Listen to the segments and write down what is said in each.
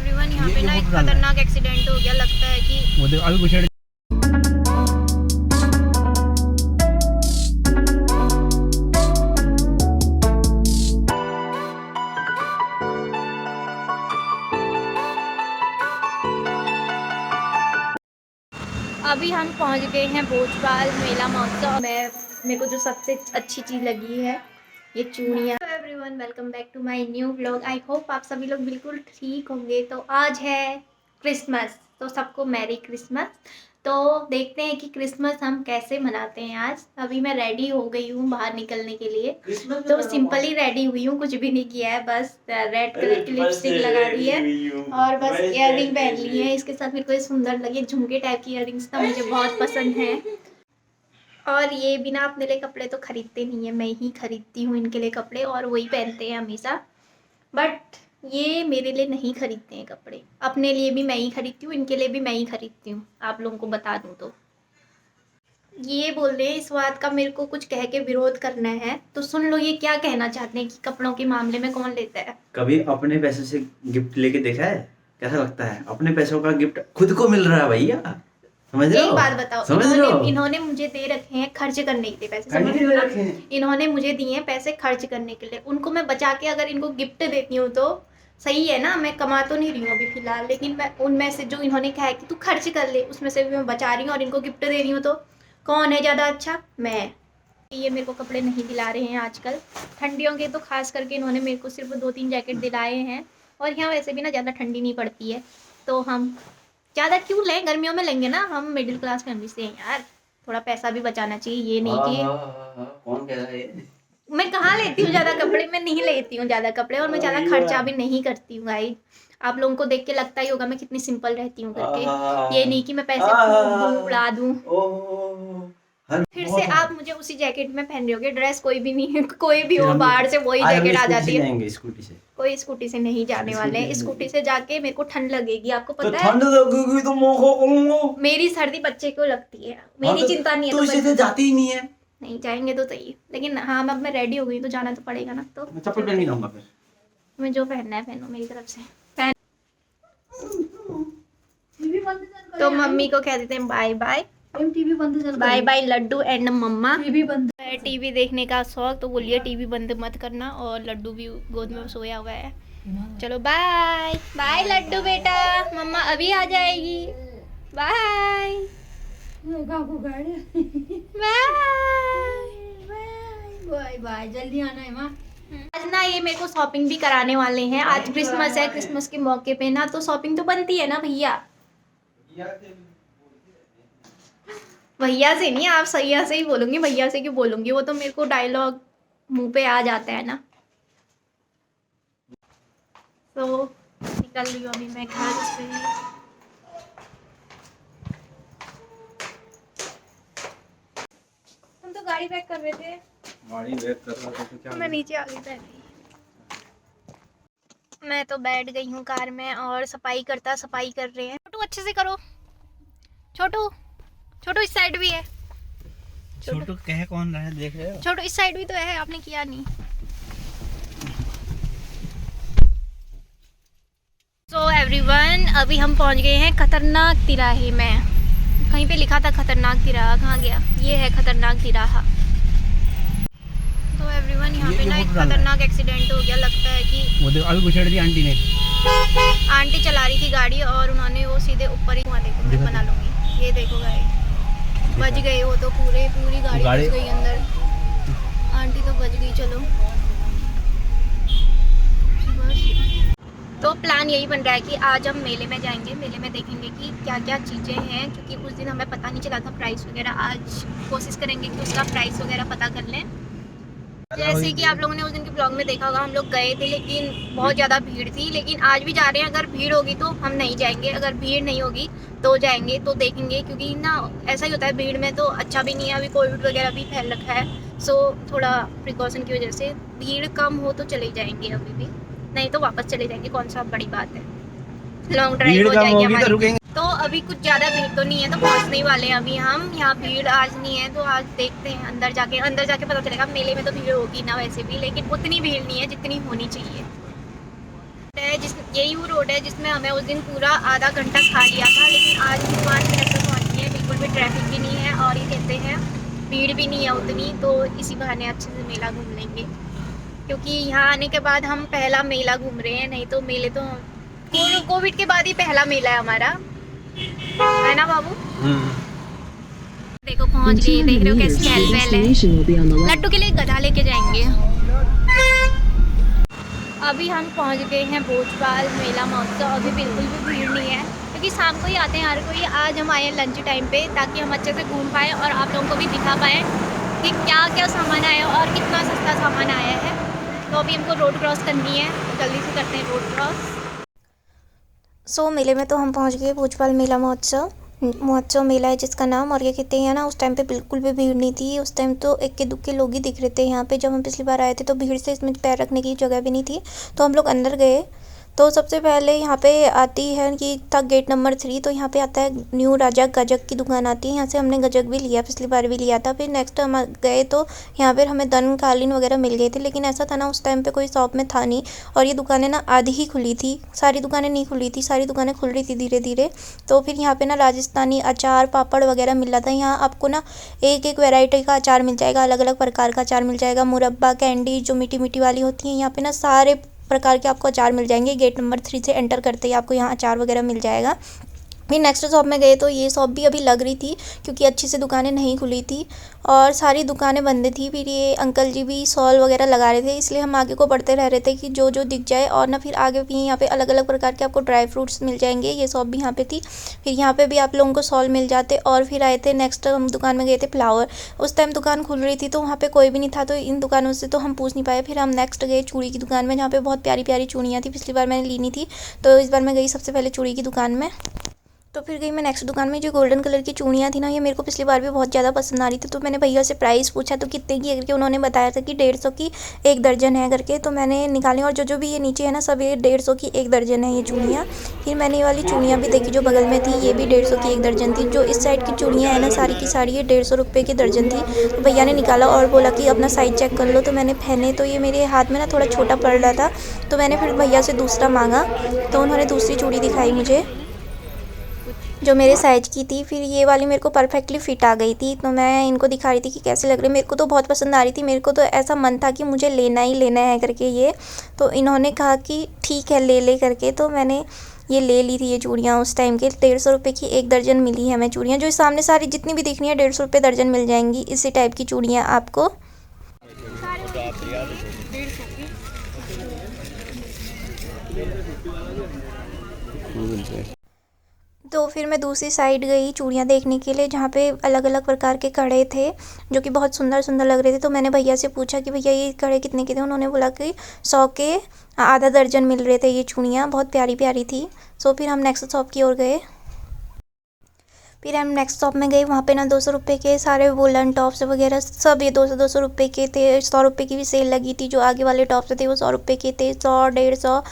Everyone यहाँ पे ना एक खतरनाक एक्सीडेंट हो गया। लगता है कि वो देखो अभी कुछ अभी हम पहुँच गए हैं भोजपाल मेला महोत्सव में। मेरे को जो सबसे अच्छी चीज़ लगी है ये चूड़ियाँ। तो everyone welcome back to my new vlog. I hope आप सभी लोग बिल्कुल ठीक होंगे। तो आज है क्रिसमस, तो सबको मैरी क्रिसमस। तो देखते हैं कि क्रिसमस हम कैसे मनाते हैं आज। अभी मैं रेडी हो गई हूँ बाहर निकलने के लिए। तो सिंपल ही रेडी हुई हूँ, कुछ भी नहीं किया है, बस रेड कलर की लिपस्टिक लगा दी है और बस इयररिंग पहन ली है। इसके साथ मेरे को ये सुंदर लगे झुमके टाइप की इयररिंग्स ना, मुझे बहुत पसंद है। और ये बिना अपने लिए कपड़े तो खरीदते नहीं है, मैं ही खरीदती हूँ इनके लिए कपड़े और वही पहनते हैं हमेशा। बट ये मेरे लिए नहीं खरीदते हैं कपड़े, अपने लिए भी मैं ही खरीदती हूँ, इनके लिए भी मैं ही खरीदती हूँ। आप लोगों को बता दूँ तो ये बोल रहे हैं इस बात का मेरे को कुछ कह के विरोध करना है, तो सुन लो ये क्या कहना चाहते हैं कि कपड़ों के मामले में कौन लेता है। कभी अपने पैसे से गिफ्ट लेके देखा है? कैसा लगता है? अपने पैसों का गिफ्ट खुद को मिल रहा है भैया, समझ रहे हो? एक बात बताओ, समझ रहे हो? इन्होंने मुझे दे रखे हैं खर्च करने के लिए पैसे, समझ रहे हो ना? इन्होंने मुझे दिए हैं पैसे खर्च करने के लिए, उनको मैं बचा के अगर इनको गिफ्ट देती हूँ तो सही है ना। मैं कमा तो नहीं रही हूँ अभी फिलहाल, लेकिन मैं उनमें से जो इन्होंने कहा है कि तू खर्च कर ले, उसमें से भी मैं बचा रही हूँ और इनको गिफ्ट दे रही हूँ। तो कौन है ज़्यादा अच्छा? मैं। ये मेरे को कपड़े नहीं दिला रहे हैं आजकल, ठंडियों के तो खास करके इन्होंने मेरे को सिर्फ 2-3 जैकेट दिलाए हैं। और यहाँ वैसे भी ना ज़्यादा ठंडी नहीं पड़ती है, तो हम ज़्यादा क्यों लें, गर्मियों में लेंगे ना। हम मिडिल क्लास फैमिली से हैं यार, थोड़ा पैसा भी बचाना चाहिए। ये नहीं कि कौन कह रहा है? मैं कहाँ लेती हूँ ज़्यादा कपड़े, मैं नहीं लेती हूँ ज़्यादा कपड़े और मैं ज़्यादा खर्चा भी नहीं करती हूँ गाइस। आप लोगों को देख के लगता ही होगा मैं कितनी सिंपल रहती हूँ करके। ये नहीं कि मैं पैसे फूक दूँ, उड़ा दूँ। फिर से आप मुझे उसी जैकेट में पहन रहे होगे, ड्रेस कोई भी नहीं है, कोई भी हो बाहर से वही जैकेट आ जाती है। स्कूटी से कोई स्कूटी से नहीं जाने वाले हैं, स्कूटी से जाके मेरे को ठंड लगेगी, आपको पता है। ठंड लगेगी तो मैं क्या करूंगा? मेरी सर्दी बच्चे को लगती है, मेरी चिंता नहीं है। तो इसे जाती ही नहीं है। नहीं जाएंगे तो सही, लेकिन हाँ अब मैं रेडी हो गई तो जाना तो पड़ेगा ना। तो मैं चप्पल पहन के जाऊंगा फिर। मैं जो पहनना है पहनो मेरी तरफ से पहन। तो मम्मी को कह देते हैं बाय बाय। टीवी बंद चल bye bye Laddu and mamma. TV बंद। टीवी देखने का शौक तो बोलिए टीवी बंद मत करना, और लड्डू भी गोद में सोया हुआ है। चलो बाय बाय लड्डू बेटा, मम्मा अभी आ जाएगी। बाय बाय बाय, जल्दी आना है माँ। आज ना ये मेरे को शॉपिंग भी कराने वाले हैं। आज क्रिसमस है, क्रिसमस के मौके पे ना तो शॉपिंग तो बनती है ना भैया। भैया से नहीं, आप सैया से ही बोलूंगी, भैया से क्यों बोलूंगी, वो तो मेरे को डायलॉग मुंह पे आ जाता है ना। तो निकल रही हूँ अभी मैं घर से। तुम तो गाड़ी पैक कर रहे थे। गाड़ी वेट कर रहा था तो क्या? मैं नीचे आ गई पहले। मैं तो बैठ गई हूँ कार में और सफाई कर रहे हैं। छोटू अच्छे से करो, छोटू छोटू इस साइड भी है। छोटू कह कौन रहा है देख रहे हो? छोटू इस साइड भी तो है, आपने किया नहीं। सो एवरीवन अभी हम पहुंच गए हैं खतरनाक तिराहे में। कहीं पे लिखा था खतरनाक तिराहा, कहाँ गया? ये है खतरनाक तिराहा। तो एवरीवन यहाँ पे ना एक खतरनाक एक्सीडेंट हो गया। लगता है कि वो देखो अभी कुछ दी आंटी ने। आंटी चला रही थी गाड़ी और उन्होंने वो सीधे ऊपर ही, वहाँ देखो मैं बना लूंगी, ये देखो गाड़ी बच गई। वो तो पूरी गाड़ी बच गई अंदर, आंटी तो बच गई। चलो तो प्लान यही बन रहा है कि आज हम मेले में जाएंगे, मेले में देखेंगे कि क्या क्या चीज़ें हैं, क्योंकि उस दिन हमें पता नहीं चला था प्राइस वगैरह। आज कोशिश करेंगे कि उसका प्राइस वगैरह पता कर लें। जैसे कि आप लोगों ने उस दिन के ब्लॉग में देखा होगा, हम लोग गए थे लेकिन बहुत ज़्यादा भीड़ थी। लेकिन आज भी जा रहे हैं, अगर भीड़ होगी तो हम नहीं जाएंगे, अगर भीड़ नहीं होगी तो जाएंगे। तो देखेंगे, क्योंकि ना ऐसा ही होता है भीड़ में तो अच्छा भी नहीं है, अभी कोविड वगैरह भी फैल रखा है। सो थोड़ा प्रिकॉशन की वजह से भीड़ कम हो तो चले जाएंगे, अभी भी नहीं तो वापस चले जाएंगे। कौन सा बड़ी बात है, लॉन्ग ड्राइव हो जाएगी हमारी। तो अभी कुछ ज़्यादा भीड़ तो नहीं है, तो पहुँचने वाले हैं अभी हम। यहाँ भीड़ आज नहीं है, तो आज देखते हैं अंदर जाके पता चलेगा। मेले में तो भीड़ होगी ना वैसे भी, लेकिन उतनी भीड़ नहीं है जितनी होनी चाहिए। जिस यही वो रोड है जिसमें हमें उस दिन पूरा आधा घंटा खा लिया था, लेकिन आज दुकान में ऐसा पहुँची है, बिल्कुल भी ट्रैफिक भी नहीं है और ये कहते हैं भीड़ भी नहीं है उतनी, तो इसी बहाने अच्छे से मेला घूम लेंगे। क्योंकि यहाँ आने के बाद हम पहला मेला घूम रहे हैं, नहीं तो मेले तो कोविड के बाद ही पहला मेला है हमारा, है ना बाबू? देखो पहुँच गए, देख रहे हो कैसे चहल पहल है। लड्डू के लिए गधा लेके जाएंगे। अभी हम पहुंच गए हैं भोजपाल मेला महोत्सव। अभी बिल्कुल भी भीड़ नहीं है क्योंकि शाम को ही आते हैं हर कोई। आज हम आए हैं लंच टाइम पे ताकि हम अच्छे से घूम पाएँ और आप लोगों को भी दिखा पाएँ कि क्या क्या सामान आया और कितना सस्ता सामान आया है। तो अभी हमको रोड क्रॉस करनी है, जल्दी से करते हैं रोड क्रॉस। मेले में तो हम पहुँच गए, भोजपाल मेला महोत्सव मेला है जिसका नाम। और ये कहते हैं ना, उस टाइम पे बिल्कुल भी भीड़ नहीं थी। उस टाइम तो इक्के दुक्के लोग ही दिख रहे थे यहाँ पे। जब हम पिछली बार आए थे तो भीड़ से इसमें पैर रखने की जगह भी नहीं थी, तो हम लोग अंदर गए। तो सबसे पहले यहाँ पे आती है कि था गेट नंबर 3, तो यहाँ पे आता है न्यू राजा गजक की दुकान आती है। यहाँ से हमने गजक भी लिया, पिछली बार भी लिया था। फिर नेक्स्ट हम गए तो यहाँ पर हमें दन कालीन वगैरह मिल गए थे, लेकिन ऐसा था ना उस टाइम पे कोई शॉप में था नहीं और ये दुकानें ना आधी ही खुली थी, सारी दुकानें नहीं खुली थी, सारी दुकानें खुल रही थी धीरे धीरे। तो फिर यहाँ पे ना राजस्थानी अचार पापड़ वगैरह मिल रहा था। यहाँ आपको ना एक एक वैरायटी का अचार मिल जाएगा, अलग अलग प्रकार का अचार मिल जाएगा। मुरब्बा, कैंडी जो मीठी मीठी वाली होती हैं, यहाँ पे ना सारे प्रकार के आपको अचार मिल जाएंगे। गेट नंबर 3 से एंटर करते ही आपको यहाँ अचार वगैरह मिल जाएगा। फिर नेक्स्ट शॉप में गए तो ये शॉप भी अभी लग रही थी क्योंकि अच्छी से दुकानें नहीं खुली थी और सारी दुकानें बंद थी। फिर ये अंकल जी भी स्टॉल वगैरह लगा रहे थे, इसलिए हम आगे को बढ़ते रह रहे थे कि जो जो दिख जाए। और ना फिर आगे भी यहाँ पे अलग अलग प्रकार के आपको ड्राई फ्रूट्स मिल जाएंगे, ये शॉप भी यहाँ पे थी। फिर यहाँ पे भी आप लोगों को स्टॉल मिल जाते। और फिर आए थे नेक्स्ट हम दुकान में गए थे फ्लावर। उस टाइम दुकान खुल रही थी तो वहाँ पे कोई भी नहीं था, तो इन दुकानों से तो हम पूछ नहीं पाए। फिर हम नेक्स्ट गए चूड़ी की दुकान में, जहाँ पे बहुत प्यारी प्यारी चूड़ियाँ थी। पिछली बार मैंने ली नहीं थी तो इस बार मैं गई सबसे पहले चूड़ी की दुकान में। तो फिर गई मैं नेक्स्ट दुकान में। जो गोल्डन कलर की चूड़ियाँ थी ना, ये मेरे को पिछली बार भी बहुत ज़्यादा पसंद आ रही थी। तो मैंने भैया से प्राइस पूछा तो कितने की है करके, उन्होंने बताया था कि 150 की 1 दर्जन है करके। तो मैंने निकाली और जो भी ये नीचे है ना, सब ये 150 की 1 दर्जन है ये चूड़ियाँ। फिर मैंने ये वाली चूड़ियाँ भी देखी जो बगल में थी, ये भी 150 की 1 दर्जन थी। जो इस साइड की चूड़ियाँ है ना, सारी की सारी ये 150 रुपये की दर्जन थी। तो भैया ने निकाला और बोला कि अपना साइज़ चेक कर लो। तो मैंने पहने तो ये मेरे हाथ में ना थोड़ा छोटा पड़ रहा था, तो मैंने फिर भैया से दूसरा मांगा तो उन्होंने दूसरी चूड़ी दिखाई मुझे जो मेरे साइज़ की थी। फिर ये वाली मेरे को परफेक्टली फ़िट आ गई थी, तो मैं इनको दिखा रही थी कि कैसे लग रही है। मेरे को तो बहुत पसंद आ रही थी, मेरे को तो ऐसा मन था कि मुझे लेना ही लेना है करके ये। तो इन्होंने कहा कि ठीक है ले करके, तो मैंने ये ले ली थी ये चूड़ियाँ। उस टाइम के 150 रुपये की 1 दर्जन मिली है हमें चूड़ियाँ। जो सामने सारी जितनी भी दिख रही है 150 रुपये दर्जन मिल जाएंगी इसी टाइप की चूड़ियाँ आपको। तो फिर मैं दूसरी साइड गई चूड़ियाँ देखने के लिए, जहाँ पे अलग अलग प्रकार के कड़े थे जो कि बहुत सुंदर सुंदर लग रहे थे। तो मैंने भैया से पूछा कि भैया ये कड़े कितने के थे। उन्होंने बोला कि 100 के आधा दर्जन मिल रहे थे ये चूड़ियाँ, बहुत प्यारी प्यारी थी। सो फिर हम नेक्स्ट शॉप की ओर गए। फिर हम नेक्स्ट शॉप में गए, वहाँ पे ना 200 रुपये के सारे वोलन टॉप्स वगैरह सब ये 200 रुपये के थे। 100 रुपये की भी सेल लगी थी। जो आगे वाले टॉप्स थे वो 100 रुपये के थे, 100, 150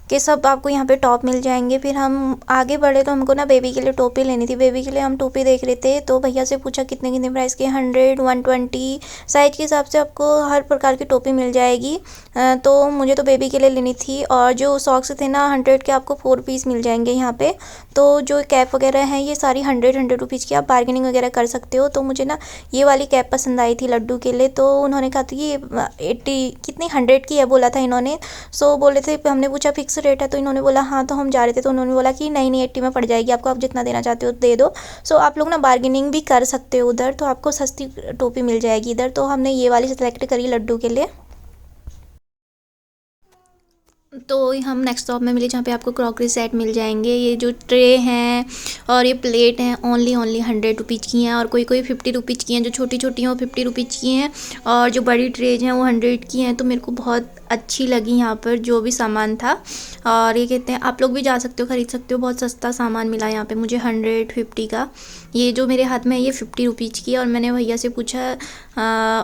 के सब आपको यहाँ पे टॉप मिल जाएंगे। फिर हम आगे बढ़े तो हमको ना बेबी के लिए टोपी लेनी थी। बेबी के लिए हम टोपी देख रहे थे, तो भैया से पूछा कितने कितने प्राइस के, 100, 120 साइज के हिसाब से आपको हर प्रकार की टोपी मिल जाएगी। तो मुझे तो बेबी के लिए लेनी थी। और जो सॉक्स थे ना 100 के आपको 4 पीस मिल जाएंगे यहाँ पे। तो जो कैप वगैरह हैं ये सारी 100 रुपीज़ की, आप बार्गेनिंग वगैरह कर सकते हो। तो मुझे ना ये वाली कैप पसंद आई थी लड्डू के लिए, तो उन्होंने कहा था कि 80 कितनी 100 की है बोला था इन्होंने। सो बोले थे, हमने पूछा फिक्स रेट है, तो इन्होंने बोला हाँ। तो हम जा रहे थे तो उन्होंने बोला कि नहीं 80 में पड़ जाएगी आपको, आप जितना देना चाहते हो दे दो। सो आप लोग ना बार्गेनिंग भी कर सकते हो उधर, तो आपको सस्ती टोपी मिल जाएगी इधर। तो हमने ये वाली सेलेक्ट करी लड्डू के लिए। तो हम नेक्स्ट शॉप में मिले जहाँ पे आपको क्रॉकरी सेट मिल जाएंगे। ये जो ट्रे हैं और ये प्लेट हैं ओनली 100 रुपीज़ की हैं, और कोई 50 रुपीज़ की हैं। जो छोटी छोटी हैं वो 50 रुपीज़ की हैं, और जो बड़ी ट्रेज हैं वो 100 की हैं। तो मेरे को बहुत अच्छी लगी यहाँ पर जो भी सामान था। और ये कहते हैं आप लोग भी जा सकते हो, ख़रीद सकते हो, बहुत सस्ता सामान मिला यहाँ पे मुझे 150 का। ये जो मेरे हाथ में है ये 50 रुपीज़ की है, और मैंने भैया से पूछा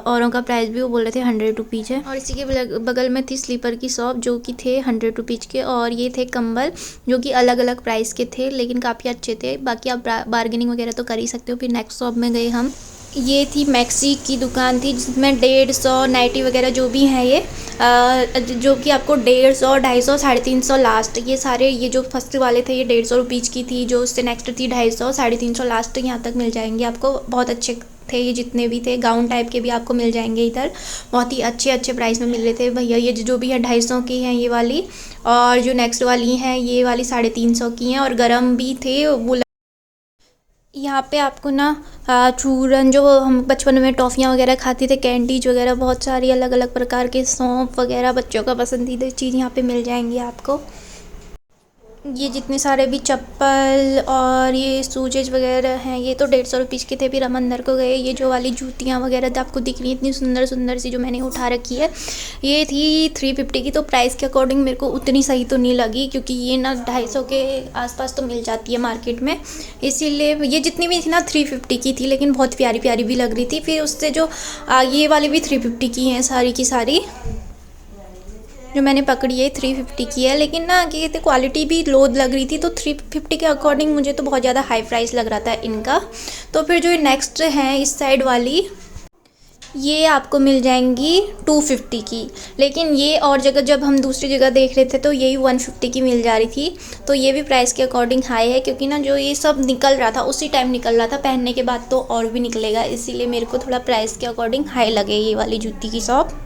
औरों का प्राइस भी, वो बोल रहे थे 100 रुपीज़ है। और इसी के बगल में थी स्लीपर की शॉप जो कि थे 100 रुपीज़ के, और ये थे कंबल जो कि अलग अलग प्राइस के थे लेकिन काफ़ी अच्छे थे। बाकी आप बार्गेनिंग वगैरह तो कर ही सकते हो। फिर नेक्स्ट शॉप में गए हम, ये थी मैक्सी की दुकान थी जिसमें 150 नाइटी वगैरह जो भी हैं ये जो कि आपको 150, 250, 350 लास्ट, ये सारे ये जो फर्स्ट वाले थे ये 150 रुपीज़ की थी, जो उससे नेक्स्ट थी 250, 350 लास्ट यहाँ तक मिल जाएंगे आपको। बहुत अच्छे थे ये जितने भी थे, गाउन टाइप के भी आपको मिल जाएंगे इधर, बहुत ही अच्छे अच्छे प्राइस में मिल रहे थे भैया। ये जो भी है 250 की हैं ये वाली, और जो नेक्स्ट वाली हैं ये वाली 350 की हैं, और गरम भी थे वो। यहाँ पे आपको ना चूरन, जो हम बचपन में टॉफ़ियाँ वगैरह खाते थे, कैंडीज वगैरह, बहुत सारी अलग अलग प्रकार के सौंफ वगैरह बच्चों का पसंदीदा चीज़ यहाँ पे मिल जाएंगी आपको। ये जितने सारे भी चप्पल और ये सूजेज वगैरह हैं ये तो 150 रुपीज़ के थे। फिर हम अंदर को गए, ये जो वाली जूतियाँ वगैरह आपको दिख रही हैं इतनी सुंदर सुंदर सी जो मैंने उठा रखी है, ये थी 350 की। तो प्राइस के अकॉर्डिंग मेरे को उतनी सही तो नहीं लगी, क्योंकि ये ना 250 के आसपास तो मिल जाती है मार्केट में, इसीलिए ये जितनी भी थी ना 350 की थी, लेकिन बहुत प्यारी प्यारी भी लग रही थी। फिर उससे जो ये वाली भी 350 की हैं सारी की सारी, जो मैंने पकड़ी है 350 की है, लेकिन ना कि क्वालिटी भी लो लग रही थी, तो 350 के अकॉर्डिंग मुझे तो बहुत ज़्यादा हाई प्राइस लग रहा था इनका। तो फिर जो नेक्स्ट है इस साइड वाली, ये आपको मिल जाएंगी 250 की, लेकिन ये और जगह जब हम दूसरी जगह देख रहे थे तो यही 150 की मिल जा रही थी। तो ये भी प्राइस के अकॉर्डिंग हाई है, क्योंकि ना जो ये सब निकल रहा था उसी टाइम निकल रहा था, पहनने के बाद तो और भी निकलेगा, इसीलिए मेरे को थोड़ा प्राइस के अकॉर्डिंग हाई लगे ये वाली जूती की शॉप।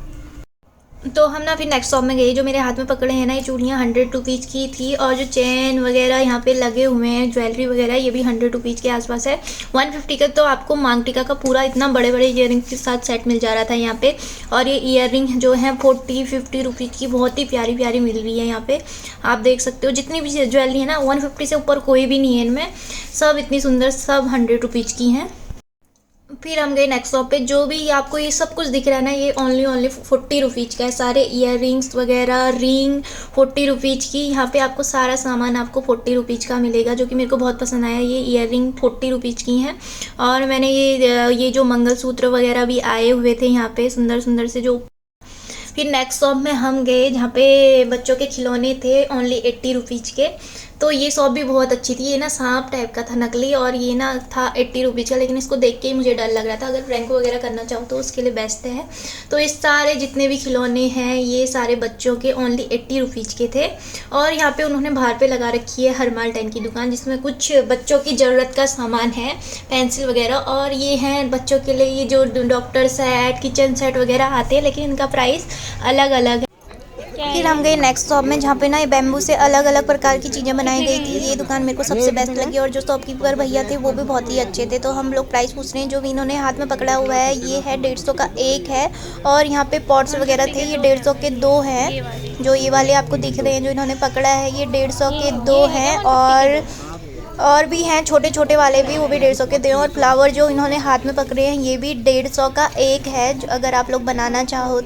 तो हम ना फिर नेक्स्ट शॉप में गए। जो मेरे हाथ में पकड़े हैं ना ये चूड़ियाँ 100 रुपीज़ की थी, और जो चेन वगैरह यहाँ पे लगे हुए हैं ज्वेलरी वगैरह ये भी 100 रुपीज़ के आसपास है। 150 का तो आपको मांग टीका का पूरा इतना बड़े बड़े ईयरिंग के साथ सेट मिल जा रहा था यहाँ पे। और ये ईयरिंग जो है 40-50 रुपीज़ की बहुत ही प्यारी प्यारी मिल रही है यहाँ पे, आप देख सकते हो। जितनी भी ज्वेलरी है ना 150 से ऊपर कोई भी नहीं है इनमें, सब इतनी सुंदर, सब 100 रुपीज़ की हैं। फिर हम गए नेक्स्ट शॉप पे। जो भी आपको ये सब कुछ दिख रहा है ना ये ओनली 40 रुपीज़ का है। सारे इयर रिंग्स वगैरह, रिंग 40 रुपीज़ की। यहाँ पे आपको सारा सामान आपको 40 रुपीज़ का मिलेगा, जो कि मेरे को बहुत पसंद आया। ये इयर रिंग 40 रुपीज़ की हैं। और मैंने ये जो मंगलसूत्र वगैरह भी आए हुए थे यहाँ पे सुंदर सुंदर से जो। फिर नेक्स्ट शॉप में हम गए जहाँ पे बच्चों के खिलौने थे ओनली 80 रुपीज़ के। तो ये शॉप भी बहुत अच्छी थी। ये ना सांप टाइप का था नकली, और ये ना था 80 रुपीज़ का, लेकिन इसको देख के ही मुझे डर लग रहा था। अगर प्रैंक वगैरह करना चाहो तो उसके लिए बेस्ट है। तो इस सारे जितने भी खिलौने हैं ये सारे बच्चों के ओनली 80 रुपीज़ के थे। और यहाँ पे उन्होंने बाहर पे लगा रखी है हरमाल 10 की दुकान, जिसमें कुछ बच्चों की ज़रूरत का सामान है, पेंसिल वगैरह। और ये हैं बच्चों के लिए ये जो डॉक्टर सेट, किचन सेट वगैरह आते हैं, लेकिन इनका प्राइस अलग अलग है। फिर हम गए नेक्स्ट शॉप में जहाँ पे ना ये बैम्बू से अलग अलग प्रकार की चीज़ें बनाई गई थी। ये दुकान मेरे को सबसे बेस्ट लगी, और जो शॉपकीपर भैया थे वो भी बहुत ही अच्छे थे। तो हम लोग प्राइस पूछ रहे हैं। जो भी इन्होंने हाथ में पकड़ा हुआ है ये है 150 का एक है, और यहाँ पे पॉट्स वगैरह थे ये 150 के 2 हैं। जो ये वाले आपको दिख रहे हैं जो इन्होंने पकड़ा है ये 150 के 2 हैं, और भी हैं छोटे छोटे वाले भी, वो भी 150 के 2। और फ्लावर जो इन्होंने हाथ में पकड़े हैं ये भी 150 का एक है, अगर आप लोग बनाना चाहो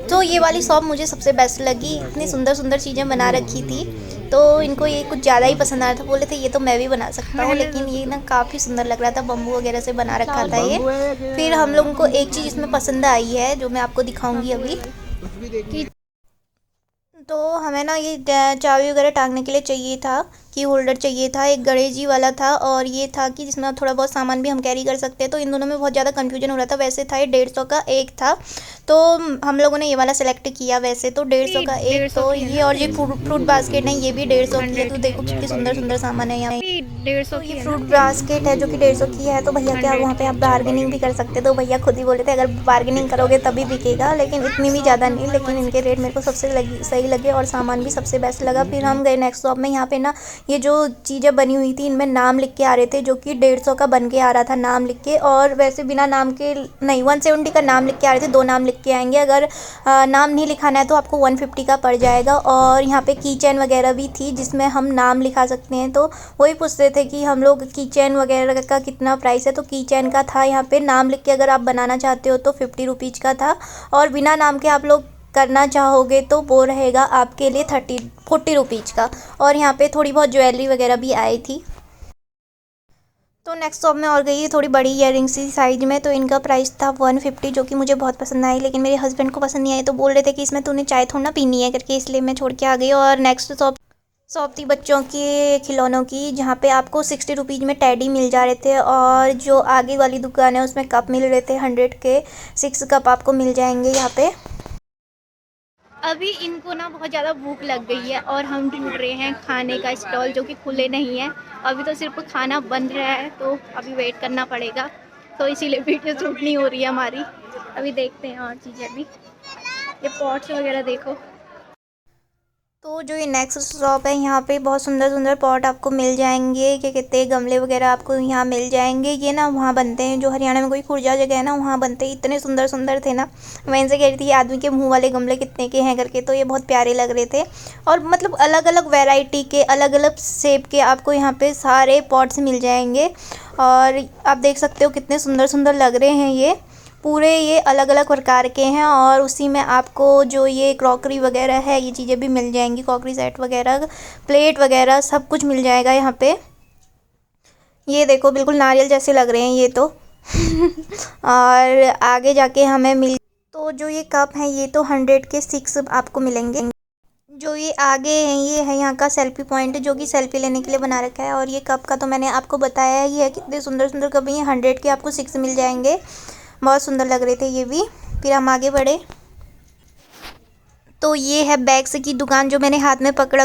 तो ये वाली शॉप मुझे सबसे बेस्ट लगी। इतनी सुंदर सुंदर चीज़ें बना रखी थी, तो इनको ये कुछ ज़्यादा ही पसंद आया था। बोले थे ये तो मैं भी बना सकता हूँ, लेकिन ये ना काफ़ी सुंदर लग रहा था, बम्बू वगैरह से बना रखा था ये। फिर हम लोगों को एक चीज़ इसमें पसंद आई है जो मैं आपको दिखाऊंगी अभी। तो हमें ना ये चाबी वगैरह टांगने के लिए चाहिए था, की होल्डर चाहिए था, एक गणेश वाला था, और ये था कि जिसमें थोड़ा बहुत सामान भी हम कैरी कर सकते हैं। तो इन दोनों में बहुत ज़्यादा कन्फ्यूजन हो रहा था। वैसे था ये 150 का एक था, तो हम लोगों ने ये वाला सेलेक्ट किया। वैसे तो 150 का एक, तो ये और ये फ्रूट बास्केट है ये भी 150 की है। तो देखो कितनी सुंदर सुंदर सामान है यहाँ पे। 150 ये फ्रूट बास्केट है जो कि 150 की है। तो भैया क्या वहाँ पे आप बार्गेनिंग भी कर सकते, तो भैया खुद ही बोले थे अगर बार्गेनिंग करोगे तभी बिकेगा, लेकिन इतनी भी ज़्यादा नहीं। लेकिन इनके रेट मेरे को सबसे सही लगे, और सामान भी सबसे बेस्ट लगा। फिर हम गए नेक्स्ट शॉप में। यहाँ पे ना ये जो चीज़ें बनी हुई थी इनमें नाम लिख के आ रहे थे, जो कि 150 का बन के आ रहा था नाम लिख के। और वैसे बिना नाम के नहीं, 170 का नाम लिख के आ रहे थे, 2 नाम लिख के आएंगे। अगर नाम नहीं लिखाना है तो आपको 150 का पड़ जाएगा। और यहाँ पे की चैन वगैरह भी थी जिसमें हम नाम लिखा सकते हैं। तो वही पूछ रहे थे कि हम लोग की चैन वगैरह का कितना प्राइस है। तो की चैन का था यहाँ पे नाम लिख के अगर आप बनाना चाहते हो तो 50 रुपीज़ का था, और बिना नाम के आप लोग करना चाहोगे तो वो रहेगा आपके लिए 40 रुपीज़ का। और यहाँ पे थोड़ी बहुत ज्वेलरी वगैरह भी आई थी। तो नेक्स्ट शॉप में और गई थोड़ी बड़ी ईयरिंग्स थी साइज में, तो इनका प्राइस था 150, जो कि मुझे बहुत पसंद आई। लेकिन मेरे हस्बैंड को पसंद नहीं आई, तो बोल रहे थे कि इसमें तूने चाय थोड़ा ना पीनी है करके, इसलिए मैं छोड़ के आ गई। और नेक्स्ट शॉप थी बच्चों के खिलौनों की, जहाँ पे आपको 60 रुपीज़ में टेडी मिल जा रहे थे। और जो आगे वाली दुकान है उसमें कप मिल रहे थे 100 के 6 कप आपको मिल जाएंगे यहाँ पे। अभी इनको ना बहुत ज़्यादा भूख लग गई है और हम ढूंढ रहे हैं खाने का स्टॉल जो कि खुले नहीं है। अभी तो सिर्फ खाना बन रहा है, तो अभी वेट करना पड़ेगा, तो इसीलिए वीडियो शूट नहीं हो रही है हमारी। अभी देखते हैं और चीज़ें भी। ये पॉट्स वगैरह देखो। तो जो ये नेक्स्ट शॉप है, यहाँ पे बहुत सुंदर सुंदर पॉट आपको मिल जाएंगे। क्या कहते हैं, गमले वगैरह आपको यहाँ मिल जाएंगे। ये ना वहाँ बनते हैं, जो हरियाणा में कोई खुर्जा जगह है ना, वहाँ बनते हैं। इतने सुंदर सुंदर थे ना, मैं इनसे कह रही थी आदमी के मुंह वाले गमले कितने के हैं करके, तो ये बहुत प्यारे लग रहे थे। और मतलब अलग अलग वेराइटी के, अलग अलग शेप के आपको यहाँ पे सारे पॉट्स मिल जाएंगे। और आप देख सकते हो कितने सुंदर सुंदर लग रहे हैं ये पूरे। ये अलग अलग प्रकार के हैं और उसी में आपको जो ये क्रॉकरी वगैरह है, ये चीज़ें भी मिल जाएंगी। क्रॉकरी सेट वगैरह, प्लेट वगैरह सब कुछ मिल जाएगा यहाँ पे। ये देखो बिल्कुल नारियल जैसे लग रहे हैं ये तो और आगे जाके हमें तो जो ये कप हैं ये तो 100 के 6 आपको मिलेंगे। जो ये आगे हैं ये है यहाँ का सेल्फी पॉइंट, जो कि सेल्फी लेने के लिए बना रखा है। और ये कप का तो मैंने आपको बताया ही है, कितने सुंदर सुंदर कप हैं। ये 100 के आपको 6 मिल जाएंगे। बहुत सुंदर लग रहे थे ये भी। फिर हम आगे बढ़े तो ये है बैग्स की दुकान, जो मैंने हाथ में पकड़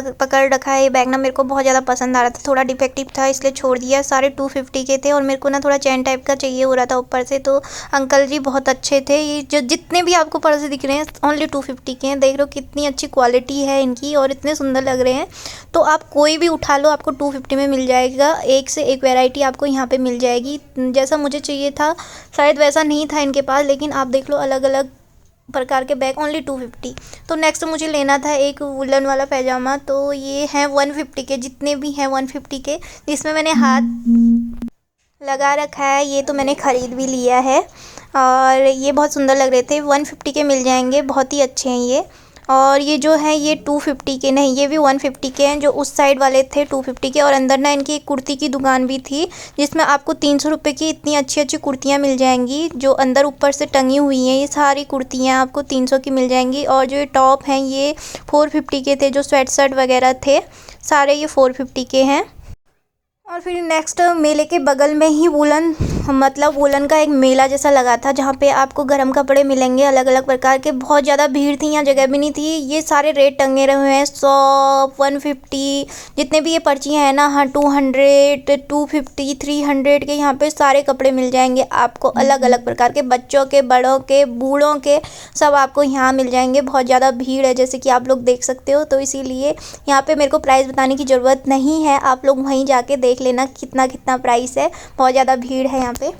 रखा है। ये बैग ना मेरे को बहुत ज़्यादा पसंद आ रहा था, थोड़ा डिफेक्टिव था इसलिए छोड़ दिया। सारे 250 के थे और मेरे को ना थोड़ा चैन टाइप का चाहिए हो रहा था ऊपर से। तो अंकल जी बहुत अच्छे थे। ये जो जितने भी आपको पर्स दिख रहे हैं ओनली 250 के हैं। देख लो कितनी अच्छी क्वालिटी है इनकी और इतने सुंदर लग रहे हैं। तो आप कोई भी उठा लो, आपको 250 में मिल जाएगा। एक से एक वेराइटी आपको यहाँ पर मिल जाएगी। जैसा मुझे चाहिए था शायद वैसा नहीं था इनके पास, लेकिन आप देख लो अलग अलग प्रकार के बैग ओनली 250। तो नेक्स्ट मुझे लेना था एक वुलन वाला पैजामा, तो ये हैं 150 के, जितने भी हैं 150 के। जिसमें मैंने हाथ लगा रखा है, ये तो मैंने ख़रीद भी लिया है और ये बहुत सुंदर लग रहे थे। 150 के मिल जाएंगे, बहुत ही अच्छे हैं ये। और ये जो है ये 250 के नहीं, ये भी 150 के हैं। जो उस साइड वाले थे 250 के। और अंदर ना इनकी एक कुर्ती की दुकान भी थी, जिसमें आपको 300 रुपये की इतनी अच्छी अच्छी कुर्तियाँ मिल जाएंगी। जो अंदर ऊपर से टंगी हुई हैं, ये सारी कुर्तियाँ आपको 300 की मिल जाएंगी। और जो ये टॉप हैं ये 450 के थे। जो स्वेट शर्ट वगैरह थे सारे ये 450 के हैं। और फिर नेक्स्ट मेले के बगल में ही वुलन का एक मेला जैसा लगा था, जहाँ पे आपको गर्म कपड़े मिलेंगे अलग अलग प्रकार के। बहुत ज़्यादा भीड़ थी, यहाँ जगह भी नहीं थी। ये सारे रेट टंगे रहे हैं 100, 150, जितने भी ये पर्चियाँ हैं ना, हाँ 200, 250, 300 के यहाँ पे सारे कपड़े मिल जाएंगे आपको अलग अलग प्रकार के। बच्चों के, बड़ों के, बूढ़ों के, सब आपको यहाँ मिल जाएंगे। बहुत ज़्यादा भीड़ है जैसे कि आप लोग देख सकते हो, तो इसीलिए यहाँ पे मेरे को प्राइस बताने की ज़रूरत नहीं है। आप लोग वहीं जाके देख लेना कितना कितना प्राइस है। बहुत ज़्यादा भीड़ है यहाँ पे।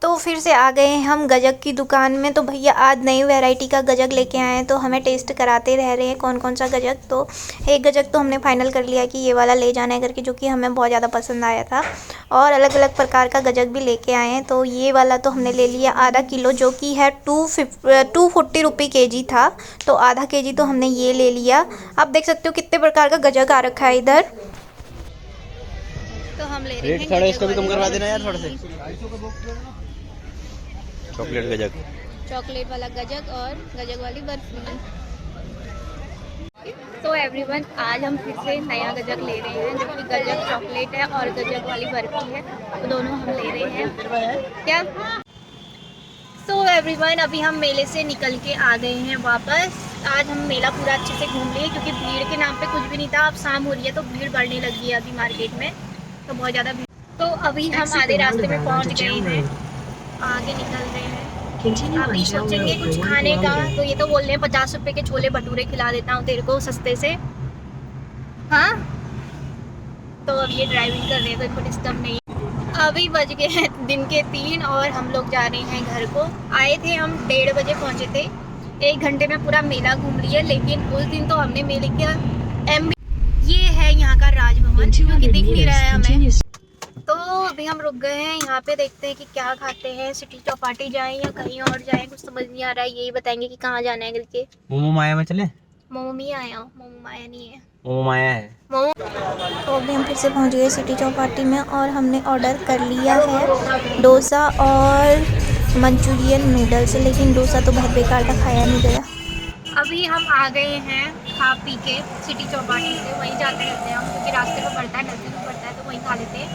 तो फिर से आ गए हम गजक की दुकान में। तो भैया आज नई वैरायटी का गजक लेके आए हैं, तो हमें टेस्ट कराते रह रहे हैं कौन कौन सा गजक। तो एक गजक तो हमने फाइनल कर लिया कि ये वाला ले जाना है करके, जो कि हमें बहुत ज़्यादा पसंद आया था। और अलग अलग प्रकार का गजक भी लेके आए हैं। तो ये वाला तो हमने ले लिया आधा किलो, जो कि है 240 रुपये kg था। तो आधा kg तो हमने ये ले लिया। आप देख सकते हो कितने प्रकार का गजक आ रखा है इधर। तो हम ले रहे हैं थोड़ा इसको भी कम करवा देना यार, थोड़ा से चॉकलेट गजक, चॉकलेट वाला गजक और गजक वाली बर्फी। तो एवरीवन आज हम फिर से नया गजक ले रहे हैं, जो कि गजक चॉकलेट है और गजक वाली बर्फी है। तो दोनों हम ले रहे हैं क्या। तो एवरीवन अभी हम मेले से निकल के आ गए हैं वापस। आज हम मेला पूरा अच्छे से घूम लिए, क्योंकि भीड़ के नाम पे कुछ भी नहीं था। अब शाम हो रही है तो भीड़ बढ़ने लगी है अभी मार्केट में, तो बहुत ज़्यादा भीड़। तो अभी हम आधे रास्ते में पहुंच गए हैं, आगे निकल रहे हैं। अभी सोचेंगे कुछ खाने का। तो ये तो बोल रहे हैं 50 रुपये के छोले भटूरे खिला देता हूँ तेरे को सस्ते से। हाँ, तो अब ये ड्राइविंग कर रहे हैं तो इनको डिस्टर्ब नहीं। अभी बज गए हैं दिन के 3 और हम लोग जा रहे हैं घर को। आए थे हम 1:30 बजे पहुँचे थे। 1 घंटे में पूरा मेला घूम लिया। लेकिन उस दिन तो हमने मेले का ये है यहाँ का राजभवन, जो कि दिख नहीं रहा है हमें। तो अभी हम रुक गए हैं यहाँ पे, देखते हैं कि क्या खाते हैं। सिटी चौपाटी जाएं या कहीं और जाएं, कुछ समझ नहीं आ रहा है। यही बताएंगे कि कहाँ जाना है करके। मोमो माया में चले। मोमो मी आया हूँ, मोमो माया नहीं है, मोमो माया है मोमो। तो अभी हम फिर से पहुँच गए सिटी चौपाटी में और हमने ऑर्डर कर लिया है डोसा और मंचूरियन नूडल्स। लेकिन डोसा तो बहुत बेकार था, खाया नहीं गया। अभी हम आ गए हैं खा पी के सिटी चौपाटी से, वहीं जाते रहते हैं हम क्योंकि रास्ते में पड़ता है, नज़दीक पड़ता है तो वहीं खा लेते हैं।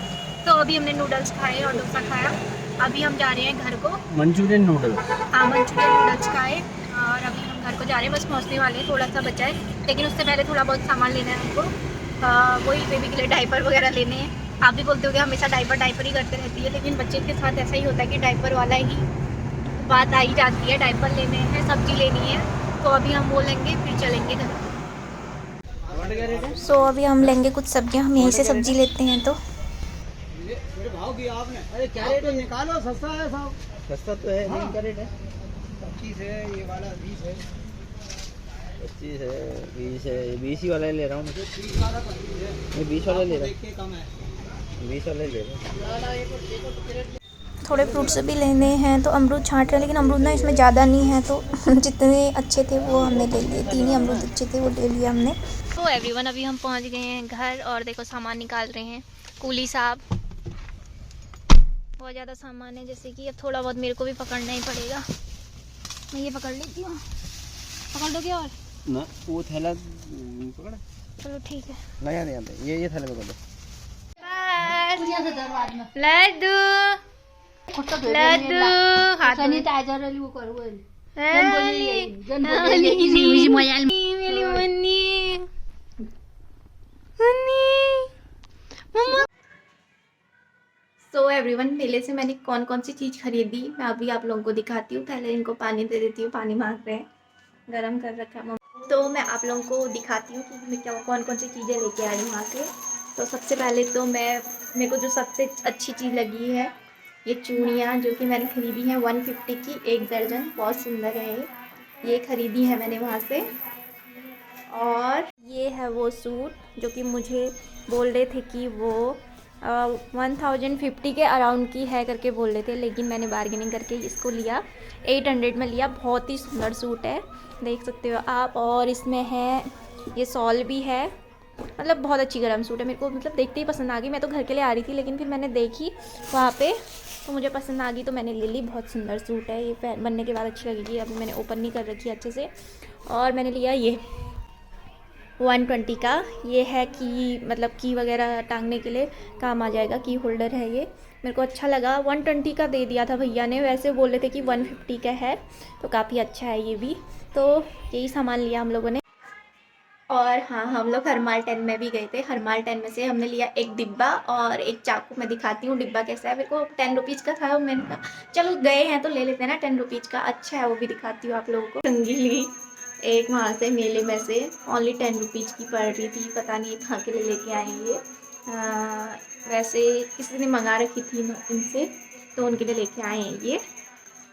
तो अभी हमने नूडल्स खाए और डोसा खाया। अभी हम जा रहे हैं घर को। Manchurian noodle. हाँ, मंचूरियन नूडल्स खाए और अभी हम घर को जा रहे हैं। बस पहुँचने वाले हैं, थोड़ा सा बचा है, लेकिन उससे पहले थोड़ा बहुत सामान लेना है हमको। वही बेबी के लिए डायपर वगैरह लेने हैं। आप भी बोलते हो कि हमेशा डायपर ही करते रहती है, लेकिन बच्चे के साथ ऐसा ही होता है कि डायपर वाला ही बात आई जाती है। डायपर लेने हैं, सब्जी लेनी है, तो अभी हम वो लेंगे फिर चलेंगे घर। सो अभी हम लेंगे कुछ सब्जियां, हम यहीं से सब्जी लेते हैं। तो मेरे भाव किया आपने? अरे क्या रेट है? निकालो, सस्ता है साहब। सस्ता तो है, हाँ। क्या रेट है? 25 है, ये वाला 20 है। 25 है, 20 है, 20 ही वाला ले रहा हूँ। 30 वाला 25 है। मैं 20 वाला ले रहा देख के कम है। हूँ, 20 वाला ले रहा हूँ। थोड़े फ्रूट्स भी लेने हैं, तो अमरूद छांट रहे हैं, लेकिन अमरूद ना इसमें ज़्यादा नहीं है, तो जितने अच्छे थे वो हमने ले लिए। 3 ही अमरूद अच्छे थे, वो ले लिए हमने। तो एवरीवन, अभी हम पहुंच गए हैं घर और देखो सामान निकाल रहे हैं कूली साहब। बहुत ज़्यादा सामान है, जैसे कि अब थोड़ा बहुत मेरे को भी पकड़ना ही पड़ेगा। मैं ये पकड़ लेती हूँ, पकड़ दोगे? और ना वो थैला पकड़। चलो ठीक है। नहीं नहीं आते, ये थैला पकड़ लो। लड्डू लड्डू हाथ सैनिटाइजर वाली वो करू सो एवरीवन, मेले से मैंने कौन कौन सी चीज़ खरीदी मैं अभी आप लोगों को दिखाती हूँ। पहले इनको पानी दे देती हूँ, पानी मांग रहे हैं, गरम कर रखा है मम्मी। तो मैं आप लोगों को दिखाती हूँ कि मैं क्या कौन कौन सी चीज़ें लेके आई वहाँ से। तो सबसे पहले तो मेरे को जो सबसे अच्छी चीज़ लगी है ये चूड़ियाँ, जो कि मैंने खरीदी हैं 150 की 1 दर्जन। बहुत सुंदर है ये खरीदी है मैंने वहाँ से। और ये है वो सूट जो कि मुझे बोल रहे थे कि वो 1050 के अराउंड की है करके बोल रहे थे, लेकिन मैंने बार्गेनिंग करके इसको लिया, 800 में लिया। बहुत ही सुंदर सूट है, देख सकते हो आप। और इसमें है ये सॉल भी है, मतलब बहुत अच्छी गर्म सूट है। मेरे को मतलब देखते ही पसंद आ गई। मैं तो घर के लिए आ रही थी, लेकिन फिर मैंने देखी वहाँ पे तो मुझे पसंद आ गई, तो मैंने ले ली। बहुत सुंदर सूट है ये, बनने के बाद अच्छी लगेगी। अभी मैंने ओपन नहीं कर रखी अच्छे से। और मैंने लिया ये 120 का, ये है की मतलब की वगैरह टांगने के लिए काम आ जाएगा, की होल्डर है ये। मेरे को अच्छा लगा। 120 का दे दिया था भैया ने, वैसे बोल रहे थे कि 150 का है, तो काफ़ी अच्छा है ये भी। तो यही सामान लिया हम लोगों ने। और हाँ, हम लोग हरमाल 10 में भी गए थे। हरमाल 10 में से हमने लिया एक डिब्बा और एक चाकू। मैं दिखाती हूँ डिब्बा कैसा है। मेरे को 10 रुपीज़ का था, मैंने कहा चलो गए हैं तो ले लेते हैं ना, 10 रुपीज़ का अच्छा है, वो भी दिखाती हूँ आप लोगों को। कंघी ली एक वहाँ से मेले में से, ओनली 10 रुपीज़ की पड़ रही थी। पता नहीं कहाँ के लिए लेके आएंगे, वैसे किसी ने मंगा रखी थी इनसे, तो उनके लिए लेके आए हैं ये।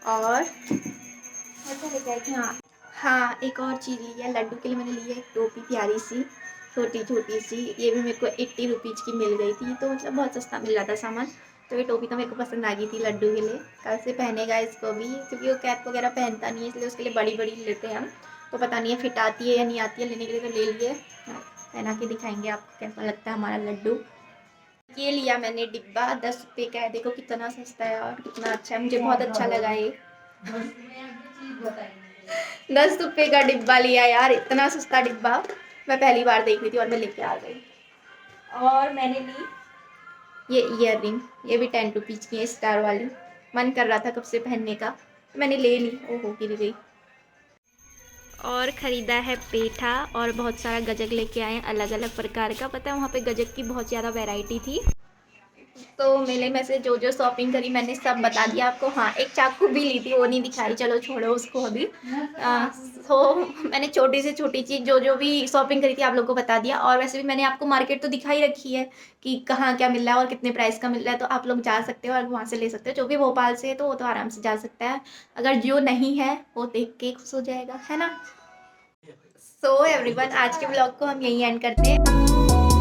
और अच्छा लेके आए थे। हाँ, एक और चीज़ ली है लड्डू के लिए। मैंने ली है एक टोपी प्यारी सी, छोटी छोटी सी। ये भी मेरे को 80 रुपीज़ की मिल गई थी, तो मतलब बहुत सस्ता मिल रहा था सामान। तो ये टोपी तो मेरे को पसंद आ गई थी लड्डू के लिए। कल से पहनेगा इसको भी, क्योंकि वो कैप वगैरह पहनता नहीं है, इसलिए उसके लिए बड़ी बड़ी लेते हैं हम। तो पता नहीं है फिट आती है या नहीं आती है, लेने के लिए तो ले लिए। पहना के दिखाएंगे आपको कैसा लगता है हमारा लड्डू। ये लिया मैंने डिब्बा, 10 रुपये का है। देखो कितना सस्ता है और कितना अच्छा है, मुझे बहुत अच्छा लगा ये। 10 रुपये का डिब्बा लिया यार, इतना सस्ता डिब्बा मैं पहली बार देख रही थी और मैं लेके आ गई। और मैंने ली ये ईयररिंग, ये भी 10 रुपीज़ की है, स्टार वाली। मन कर रहा था कब से पहनने का, तो मैंने ले ली। ओहो गिर गई। और ख़रीदा है पेठा और बहुत सारा गजक लेके आए हैं अलग अलग प्रकार का। पता है वहाँ पे गजक की बहुत ज़्यादा वैरायटी थी। तो मेले में से जो जो शॉपिंग करी मैंने सब बता दिया आपको। हाँ, एक चाकू भी ली थी, वो नहीं दिखाई, चलो छोड़ो उसको अभी। तो मैंने छोटी से छोटी चीज़ जो जो भी शॉपिंग करी थी आप लोगों को बता दिया। और वैसे भी मैंने आपको मार्केट तो दिखाई रखी है कि कहाँ क्या मिल रहा है और कितने प्राइस का मिल रहा है, तो आप लोग जा सकते हो और वहाँ से ले सकते हो। जो भी भोपाल से है तो वो तो आराम से जा सकता है, अगर जो नहीं है वो देख के खुश हो जाएगा, है ना। सो एवरीवन, आज के ब्लॉग को हम यहीं एंड करते हैं।